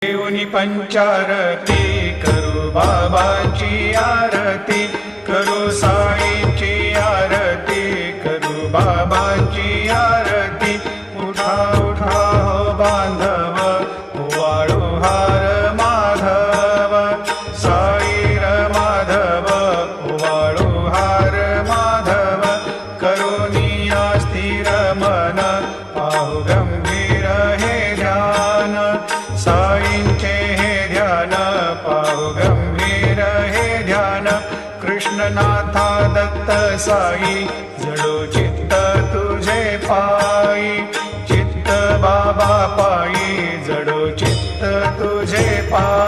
देऊनी पंचारती करू बाबाची आरती, करू साईची आरती, करू बाबाची आरती। उठा उठा हो बांधव, वाळू हार माधव, साईर माधव, वाळू हार माधव। करुणी स्थिर मन, पाहु गंभीर हे ध्यान, साईंचे हे ध्यान, पाहु गंभीर हे ध्यान। कृष्णनाथा दत्त साई, जडो चित्त तुझे पायी, चित्त बाबा पायी, जडो चित्त तुझे पायी।